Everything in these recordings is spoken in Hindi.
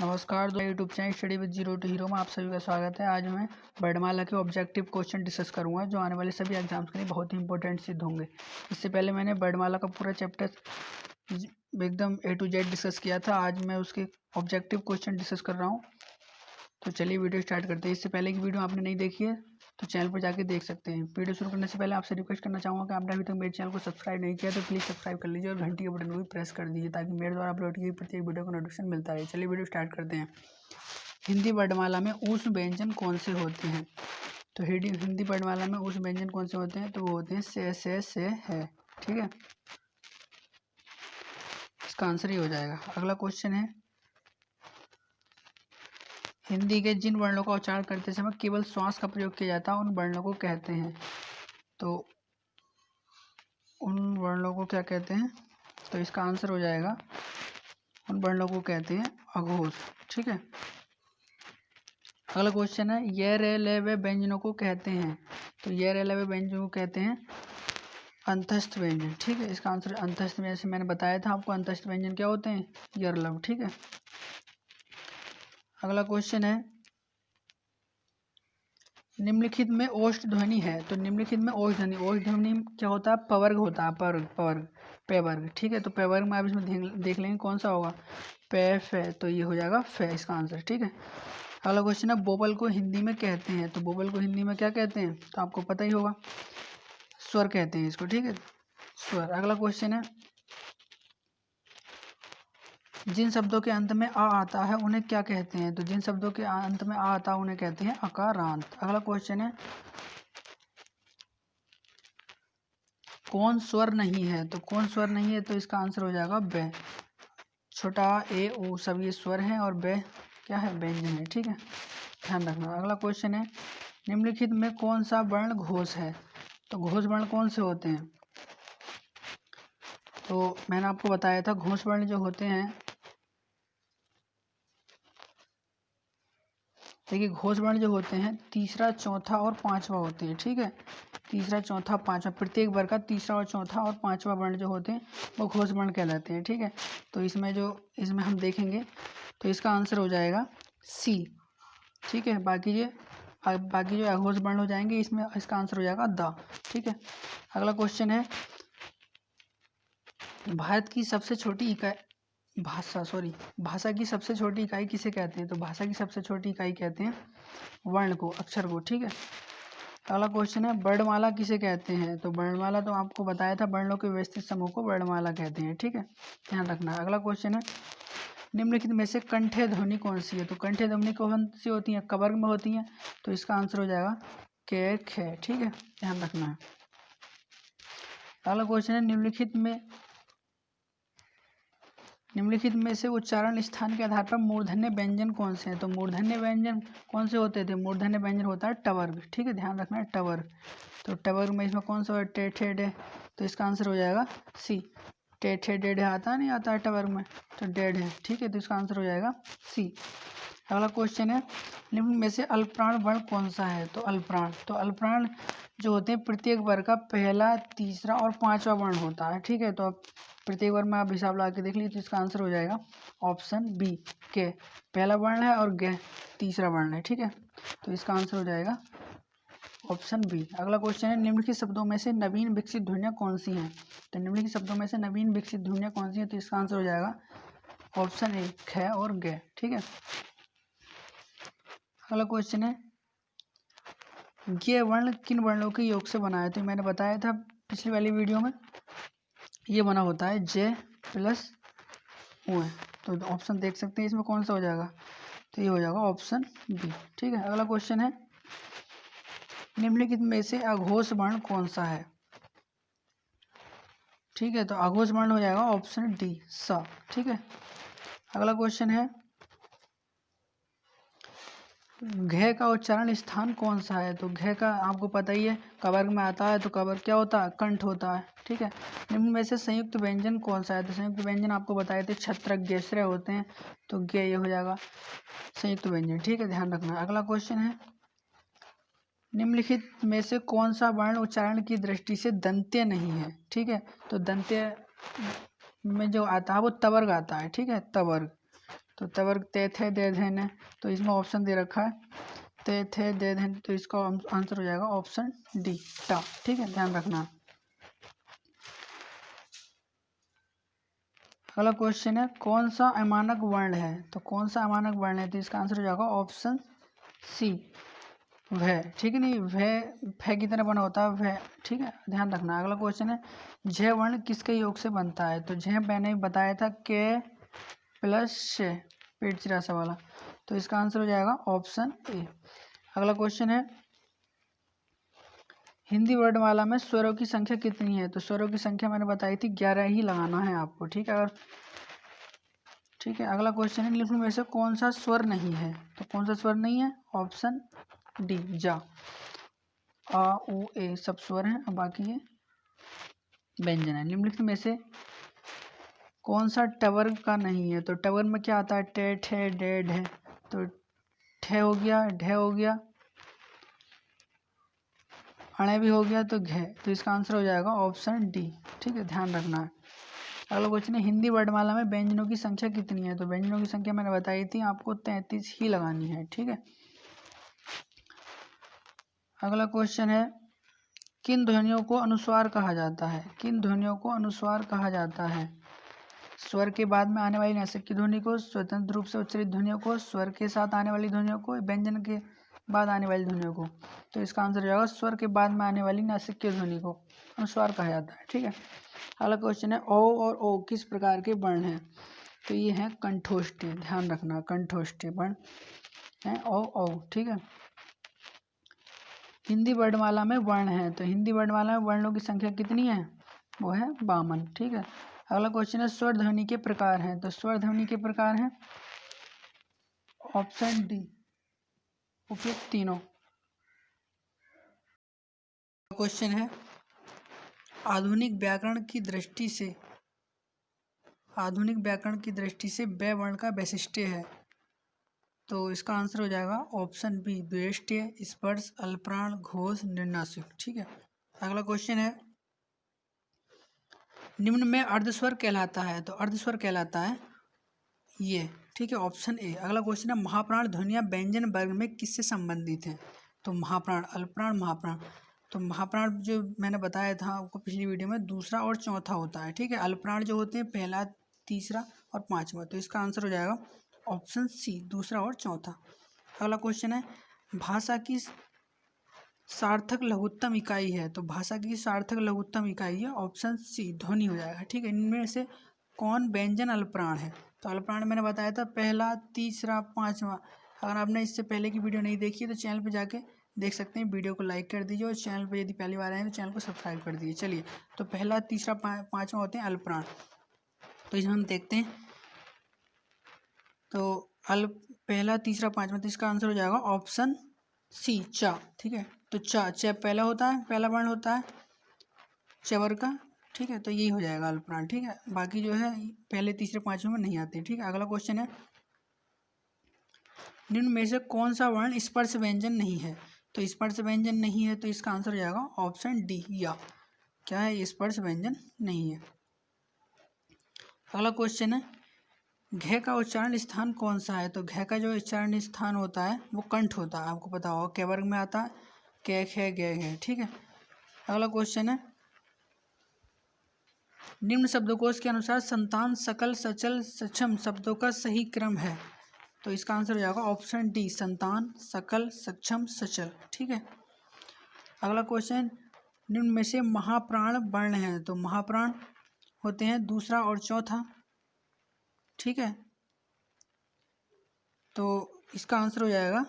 नमस्कार दोस्तों, YouTube channel study with zero to hero में आप सभी का स्वागत है। आज मैं वर्णमाला के ऑब्जेक्टिव क्वेश्चन डिस्कस करूंगा जो आने वाले सभी एग्जाम्स के लिए बहुत ही इंपॉर्टेंट सिद्ध होंगे। इससे पहले मैंने वर्णमाला का पूरा चैप्टर एकदम A to Z डिस्कस किया था। आज मैं उसके ऑब्जेक्टिव क्वेश्चन डिस्कस कर रहा हूँ। तो चलिए वीडियो स्टार्ट करते हैं। इससे पहले की वीडियो आपने नहीं देखी है तो चैनल पर जाके देख सकते हैं। वीडियो शुरू करने से पहले आपसे रिक्वेस्ट करना चाहूँगा कि आपने अभी तक मेरे चैनल को सब्सक्राइब नहीं किया तो प्लीज़ सब्सक्राइब कर लीजिए और घंटी के बटन को भी प्रेस कर दीजिए ताकि मेरे द्वारा अपलोड की प्रत्येक वीडियो को नोटिफिकेशन मिलता रहे। चलिए वीडियो स्टार्ट करते हैं। हिंदी वर्णमाला में ऊष्म व्यंजन कौन से होते हैं? तो हिंदी वर्णमाला में ऊष्म व्यंजन कौन से होते हैं? तो वो होते हैं से है। ठीक है, इसका आंसर ही हो जाएगा। अगला क्वेश्चन है, हिंदी के जिन वर्णों का उच्चारण करते समय केवल श्वास का प्रयोग किया जाता है उन वर्णों को कहते हैं। तो उन वर्णों को क्या कहते हैं? तो इसका आंसर हो जाएगा, उन वर्णों को कहते हैं अघोष। ठीक है, अगला क्वेश्चन है, ये रे ले वे व्यंजनों को कहते हैं। तो ये रे ले वे व्यंजनों को कहते हैं अंतस्थ व्यंजन। ठीक है, इसका आंसर अंतस्थ व्यंजन। जैसे मैंने बताया था आपको, अंतस्थ व्यंजन क्या होते हैं? यरलव। ठीक है, अगला क्वेश्चन है, निम्नलिखित में ओष्ठ ध्वनि है। तो निम्नलिखित में ओष्ठ ध्वनि क्या होता है? पवर्ग होता है, पवर्ग पेवर्ग। ठीक है, तो पेवर्ग में आप इसमें देख लेंगे कौन सा होगा, पे फे, तो ये हो जाएगा फे इसका आंसर। ठीक है, अगला क्वेश्चन है, बोबल को हिंदी में कहते हैं। तो बोबल को हिंदी में क्या कहते हैं? तो आपको पता ही होगा, स्वर कहते हैं इसको। ठीक है, स्वर। अगला क्वेश्चन है, जिन शब्दों के अंत में आ आता है उन्हें क्या कहते हैं? तो जिन शब्दों के अंत में आ आता है उन्हें कहते हैं अकारांत। अगला क्वेश्चन है, कौन स्वर नहीं है? तो कौन स्वर नहीं है? तो इसका आंसर हो जाएगा ब। छोटा ए ओ सब ये स्वर हैं और ब क्या है? व्यंजन है। ठीक है, ध्यान रखना। अगला क्वेश्चन है, निम्नलिखित में कौन सा वर्ण घोष है? तो घोष वर्ण कौन से होते हैं? तो मैंने आपको बताया था, घोष वर्ण जो होते हैं, देखिए घोष वर्ण जो होते हैं तीसरा, चौथा और पांचवा होते हैं। ठीक है, तीसरा, चौथा, पांचवा, प्रत्येक वर्ग का तीसरा और चौथा और पांचवा वर्ण जो होते हैं वो घोष वर्ण कहलाते हैं। ठीक है, तो इसमें हम देखेंगे तो इसका आंसर हो जाएगा सी। ठीक है, बाकी जो अघोष वर्ण हो जाएंगे इसमें इसका आंसर हो जाएगा द। ठीक है, अगला क्वेश्चन है, भारत की सबसे छोटी इकाई भाषा की सबसे छोटी इकाई किसे कहते हैं? तो भाषा की सबसे छोटी इकाई कहते हैं वर्ण को, अक्षर को। ठीक है, अगला क्वेश्चन है, वर्णमाला किसे कहते हैं? तो वर्णमाला तो आपको बताया था, वर्णों के व्यवस्थित समूह को वर्णमाला कहते हैं। ठीक है, ध्यान रखना। अगला क्वेश्चन है, निम्नलिखित में से कंठ्य ध्वनि कौन सी है? तो कंठ्य ध्वनि कौन सी होती है? कवर्ग में होती है। तो इसका आंसर हो जाएगा के खे। ठीक है, ध्यान रखना है। अगला क्वेश्चन है, निम्नलिखित में से उच्चारण स्थान के आधार पर मूर्धन्य व्यंजन कौन से हैं? तो मूर्धन्य व्यंजन कौन से होते थे? मूर्धन्य व्यंजन होता है टवर्ग। ठीक है, ध्यान रखना है, टवर्ग। तो टवर्ग में इसमें कौन सा है? टे ठे डे। तो इसका आंसर हो जाएगा सी। टे ठे डेढ़ आता नहीं आता है टवर्ग में, तो डेढ़ है। ठीक है, तो इसका आंसर हो जाएगा सी। अगला क्वेश्चन है, निम्न में से अल्पप्राण वर्ण कौन सा है? तो अल्पप्राण, तो अल्पप्राण जो होते हैं प्रत्येक वर्ग का पहला, तीसरा और पांचवा वर्ण होता है। ठीक है, तो अब प्रत्येक वर्ग में आप हिसाब लगा के देख लीजिए तो इसका आंसर हो जाएगा ऑप्शन बी, के पहला वर्ण है और गे तीसरा वर्ण है। ठीक है, तो इसका आंसर हो जाएगा ऑप्शन बी। अगला क्वेश्चन है, निम्नलिखित शब्दों में से नवीन विकसित ध्वनियाँ कौन सी हैं? तो निम्नलिखित शब्दों में से नवीन विकसित ध्वनियाँ कौन सी हैं? तो इसका आंसर हो जाएगा ऑप्शन ए, ख और गे। ठीक है, अगला क्वेश्चन है, ये वर्ण किन वर्णों के योग से बना है? तो मैंने बताया था पिछली वाली वीडियो में, ये बना होता है जे प्लस ओ है। तो ऑप्शन देख सकते हैं इसमें कौन सा हो जाएगा? तो ये हो जाएगा ऑप्शन बी। ठीक है, अगला क्वेश्चन है, निम्नलिखित में से अघोष वर्ण कौन सा है? ठीक है, तो अघोष वर्ण हो जाएगा ऑप्शन डी, स। ठीक है, अगला क्वेश्चन है, घ का उच्चारण स्थान कौन सा है? तो घ का आपको पता ही है, कवर्ग में आता है। तो कवर्ग क्या होता है? कंठ होता है। ठीक है, निम्न में से संयुक्त व्यंजन कौन सा है? तो संयुक्त व्यंजन आपको बताए थे छत्रक गेश्रय होते हैं, तो गे ये हो जाएगा संयुक्त व्यंजन। ठीक है, ध्यान रखना। अगला क्वेश्चन है, निम्नलिखित में से कौन सा वर्ण उच्चारण की दृष्टि से दंत्य नहीं है? ठीक है, तो दंत्य में जो आता है वो तवर्ग आता है। ठीक है, तवर्ग। तो तवर्ग ते थे दे धन है, तो इसमें ऑप्शन दे रखा है ते थे दे धन, तो इसका आंसर हो जाएगा ऑप्शन डी टा। ठीक है, ध्यान रखना। अगला क्वेश्चन है कौन सा अमानक वर्ण है, तो कौन सा अमानक वर्ण है, तो इसका आंसर हो जाएगा ऑप्शन सी वह। ठीक है, नहीं वह की तरह बना होता है वह। ठीक है, ध्यान रखना। अगला क्वेश्चन है झ वर्ण किसके योग से बनता है, तो झ मैंने बताया था के प्लस श पेट चिरासा वाला, तो इसका आंसर हो जाएगा ऑप्शन ए। अगला क्वेश्चन है हिंदी वर्णमाला में स्वरों की संख्या कितनी है, तो स्वरों की संख्या मैंने बताई थी 11 ही लगाना है आपको। ठीक है, अगर ठीक है। अगला क्वेश्चन है निम्न में से कौन सा स्वर नहीं है, तो कौन सा स्वर नहीं है, ऑप्शन डी जा। आ उ ए सब स्वर हैं, अब बाकी ये व्यंजन है। निम्नलिखित में से कौन सा टवर्ग का नहीं है, तो टवर्ग में क्या आता है टे ठे डे ढे, तो ठे हो गया ढे हो गया अणे भी हो गया तो घे, तो इसका आंसर हो जाएगा ऑप्शन डी। ठीक है, ध्यान रखना है। अगला क्वेश्चन है हिंदी वर्णमाला में व्यंजनों की संख्या कितनी है, तो व्यंजनों की संख्या मैंने बताई थी आपको 33 ही लगानी है। ठीक है, अगला क्वेश्चन है किन ध्वनियों को अनुस्वार कहा जाता है, किन ध्वनियों को अनुस्वार कहा जाता है, स्वर के बाद में आने वाली नासिक की ध्वनि को, स्वतंत्र रूप से उच्चारित ध्वनियों को, स्वर के साथ आने वाली ध्वनियों को, व्यंजन के बाद आने वाली ध्वनियों को, तो इसका आंसर हो जाएगा स्वर के बाद में आने वाली नासिक की ध्वनि को अनुस्वार कहा जाता है। ठीक है, अगला क्वेश्चन है ओ और ओ किस प्रकार के वर्ण हैं, तो ये है कंठोष्ठी। ध्यान रखना, कंठोष्ठी वर्ण है ओ ओ। ठीक है, हिंदी वर्णमाला में वर्ण है, तो हिंदी वर्णमाला में वर्णों की संख्या कितनी है, वो है 52। ठीक है, अगला क्वेश्चन है स्वर ध्वनि के प्रकार हैं, तो स्वर ध्वनि के प्रकार हैं ऑप्शन डी उपयुक्त तीनों। क्वेश्चन है आधुनिक व्याकरण की दृष्टि से, आधुनिक व्याकरण की दृष्टि से व वर्ण का वैशिष्ट्य है, तो इसका आंसर हो जाएगा ऑप्शन बी द्वेष्ट्य स्पर्श अल्पप्राण घोष निर्नासिक। ठीक है, अगला क्वेश्चन है निम्न में अर्धस्वर कहलाता है, तो अर्धस्वर कहलाता है ये। ठीक है, ऑप्शन ए। अगला क्वेश्चन है महाप्राण ध्वनियाँ व्यंजन वर्ग में किससे संबंधित हैं, तो महाप्राण अल्पप्राण महाप्राण, तो महाप्राण जो मैंने बताया था आपको पिछली वीडियो में दूसरा और चौथा होता है। ठीक है, अल्पप्राण जो होते हैं पहला तीसरा और पांचवा, तो इसका आंसर हो जाएगा ऑप्शन सी दूसरा और चौथा। अगला क्वेश्चन है भाषा की सार्थक लघुत्तम इकाई है, तो भाषा की सार्थक लघुत्तम इकाई है ऑप्शन सी ध्वनि हो जाएगा। ठीक है, इनमें से कौन व्यंजन अल्पप्राण है, तो अल्पप्राण मैंने बताया था पहला तीसरा पांचवा। अगर आपने इससे पहले की वीडियो नहीं देखी है तो चैनल पर जाके देख सकते हैं। वीडियो को लाइक कर दीजिए और चैनल पर यदि पहली बार आए तो चैनल को सब्सक्राइब कर दीजिए। चलिए, तो पहला तीसरा पांचवा होते हैं अल्पप्राण, तो इसमें हम देखते हैं तो पहला तीसरा पांचवा, तो इसका आंसर हो जाएगा ऑप्शन सी चा। ठीक है, तो चा च पहला होता है, पहला वर्ण होता है चवर का। ठीक है, तो यही हो जाएगा अल्पप्राण। ठीक है, बाकी जो है पहले तीसरे पांचवें में नहीं आते। ठीक है, अगला क्वेश्चन है निम्न में से कौन सा वर्ण स्पर्श व्यंजन नहीं है, तो स्पर्श व्यंजन नहीं है, तो इसका आंसर हो जाएगा ऑप्शन डी या। क्या है, स्पर्श व्यंजन नहीं है। अगला क्वेश्चन है घ का उच्चारण स्थान कौन सा है, तो घ का जो उच्चारण स्थान होता है वो कंठ होता है, आपको पता होगा क वर्ग में आता है क ख ग घ। ठीक है, अगला क्वेश्चन है निम्न शब्दकोश के अनुसार संतान सकल सचल सक्षम शब्दों का सही क्रम है, तो इसका आंसर हो जाएगा ऑप्शन डी संतान सकल सक्षम सचल। ठीक है, अगला क्वेश्चन निम्न में से महाप्राण वर्ण है, तो महाप्राण होते हैं दूसरा और चौथा। ठीक है, तो इसका आंसर हो जाएगा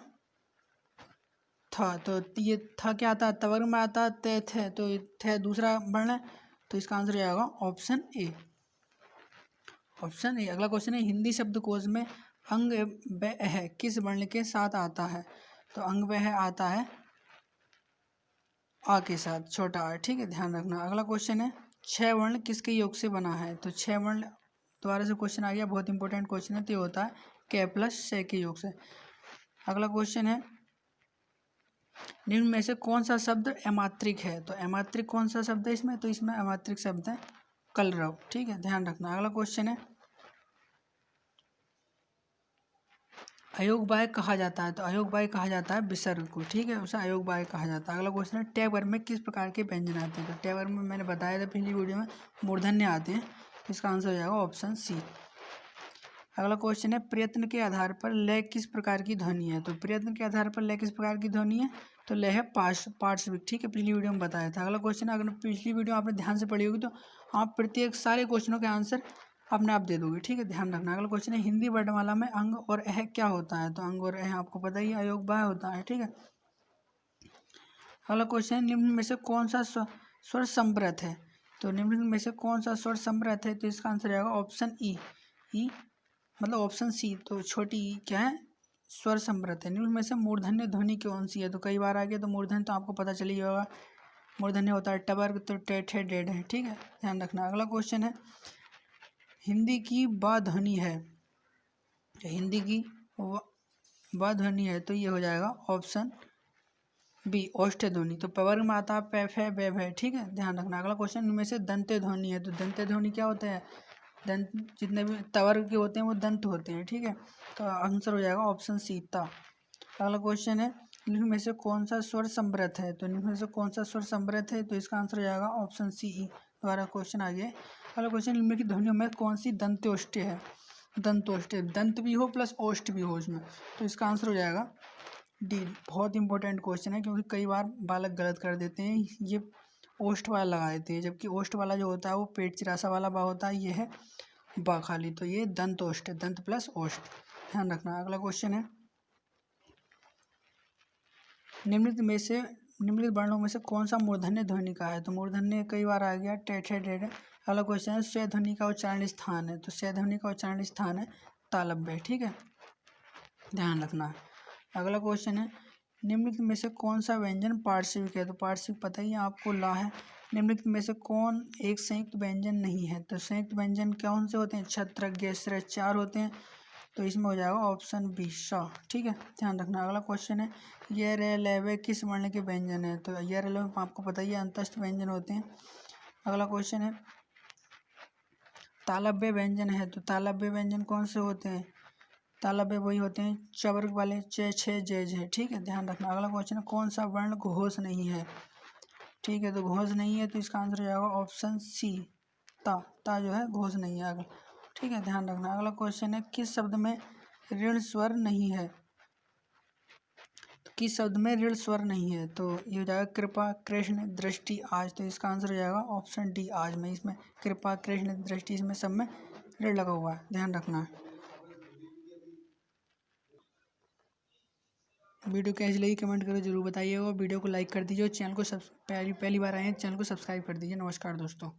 था, तो ये था क्या आता है तवर्ग में आता है ते थे, तो थे दूसरा वर्ण है, तो इसका आंसर हो जाएगा ऑप्शन ए, ऑप्शन ए। अगला क्वेश्चन है हिंदी शब्दकोश में अंग है किस वर्ण के साथ आता है, तो अंग है आता है आ के साथ, छोटा आ। ठीक है, ध्यान रखना। अगला क्वेश्चन है छह वर्ण किसके योग से बना है, तो छह वर्ण दोबारा से क्वेश्चन आ गया, बहुत इंपॉर्टेंट क्वेश्चन है, तो ये होता है के प्लस से के योग से। अगला क्वेश्चन है निम्न में से कौन सा शब्द अमात्रिक है, तो अमात्रिक कौन सा शब्द है इसमें, तो इसमें अमात्रिक शब्द है कलरव। ठीक है, ध्यान रखना। अगला क्वेश्चन है अयोग्यवाय कहा जाता है, तो अयोग्यवाय कहा जाता है विसर्ग को, ठीक है, उसे अयोग्यवाय कहा जाता है। अगला क्वेश्चन है ट वर्ग में किस प्रकार के व्यंजन आते हैं, तो ट वर्ग में मैंने बताया था पिछली वीडियो में मूर्धन्य आते हैं, इसका आंसर हो जाएगा ऑप्शन सी। अगला क्वेश्चन है प्रयत्न के आधार पर लय किस प्रकार की ध्वनि है, तो प्रयत्न के आधार पर लय किस प्रकार की ध्वनि है, तो लय है पार्श्विक, ठीक है, पिछली वीडियो में बताया था। अगला क्वेश्चन है, अगर पिछली वीडियो आपने ध्यान से पढ़ी होगी तो आप प्रत्येक सारे क्वेश्चनों के आंसर अपने आप दे दोगे, ठीक है, ध्यान रखना। अगला क्वेश्चन है हिंदी वर्णमाला में अंग और अह क्या होता है, तो अंग और अह आपको पता ही अयोग्यवाय होता है, ठीक है। अगला क्वेश्चन है निम्न में से कौन सा स्वर समृद्ध है, तो निम्न में से कौन सा स्वर समृद्ध है, तो इसका आंसर आएगा ऑप्शन ई मतलब ऑप्शन सी, तो छोटी ई क्या है, स्वर समृद्ध है। निम्न में से मूर्धन्य ध्वनि कौन सी है, तो कई बार आ गया, तो मूर्धन्य तो आपको पता चल ही होगा, मूर्धन्य होता है टवर्ग, तो टेट है डेड है, ठीक है, ध्यान रखना। अगला क्वेश्चन है हिंदी की ब ध्वनि है, हिंदी की ब ध्वनि है, तो ये हो जाएगा ऑप्शन बी ओष्ठ ध्वनि, तो पवर्ग में आता है पैफ है वेब है, ठीक है, ध्यान रखना। अगला क्वेश्चन इनमें से दंते ध्वनि है, तो दंते ध्वनि क्या होता है, दंत जितने भी तवर्ग के होते हैं वो दंत होते हैं, ठीक है, तो आंसर हो जाएगा ऑप्शन सी ता। अगला क्वेश्चन है निम्न में से कौन सा स्वर समृद्ध है, तो निम्न में से कौन सा स्वर समृद्ध है, तो इसका आंसर हो जाएगा ऑप्शन सी ई। दोबारा क्वेश्चन आ गया। अगला क्वेश्चन निम्न की ध्वनियों में कौन सी दंत्योष्ठ है, दंतोष्ठ, दंत भी हो प्लस ओष्ठ भी हो उसमें, तो इसका आंसर हो जाएगा डी। बहुत इंपॉर्टेंट क्वेश्चन है क्योंकि कई बार बालक गलत कर देते हैं, ये ओष्ठ वाला लगा देते हैं, जबकि ओष्ठ वाला जो होता है वो पेट चिरासा वाला बा होता है, ये है बा खाली, तो ये दंत ओष्ठ, दंत प्लस ओष्ठ, ध्यान रखना। अगला क्वेश्चन है निम्नलिखित वर्णों में से कौन सा मूर्धन्य ध्वनि का है, तो मूर्धन्य कई बार आ गया टेट है डेड है। अगला क्वेश्चन है स्व ध्वनि का उच्चारण स्थान है, तो स्व ध्वनि का उच्चारण स्थान है तालव्य, ठीक है, ध्यान रखना। अगला क्वेश्चन है निम्नलिखित में से कौन सा व्यंजन पार्श्विक है, तो पार्श्विक पता ही है आपको ला है। निम्नलिखित में से कौन एक संयुक्त व्यंजन नहीं है, तो संयुक्त व्यंजन कौन से होते हैं, छत्र गेस्र चार होते हैं, तो इसमें हो जाएगा ऑप्शन बी सा, ठीक है, ध्यान रखना। अगला क्वेश्चन है ये रे लेवे किस वर्ण के व्यंजन है, तो ये रे लेवे आपको पता ही है अंतस्थ व्यंजन होते हैं। अगला क्वेश्चन है तालव्य व्यंजन है, तो तालव्य व्यंजन कौन से होते हैं, तालव्य वही होते हैं चवर्ग वाले चे छे जे जे, ठीक है, ध्यान रखना। अगला क्वेश्चन है कौन सा वर्ण घोष नहीं है, ठीक है, तो घोष नहीं है, तो इसका आंसर हो जाएगा ऑप्शन सी ता जो है घोष नहीं है, अगला, ठीक है, ध्यान रखना। अगला क्वेश्चन है किस शब्द में ऋण स्वर नहीं है, तो किस शब्द में ऋण स्वर नहीं है, तो ये हो जाएगा कृपा कृष्ण दृष्टि आज, तो इसका आंसर हो जाएगा ऑप्शन डी आज में, इसमें कृपा कृष्ण दृष्टि इसमें सब में ऋण लगा हुआ है, ध्यान रखना। वीडियो कैसी लगी कमेंट करो जरूर बताइएगा, वीडियो को लाइक कर दीजिए और चैनल को पहली बार आए हैं चैनल को सब्सक्राइब कर दीजिए। नमस्कार दोस्तों।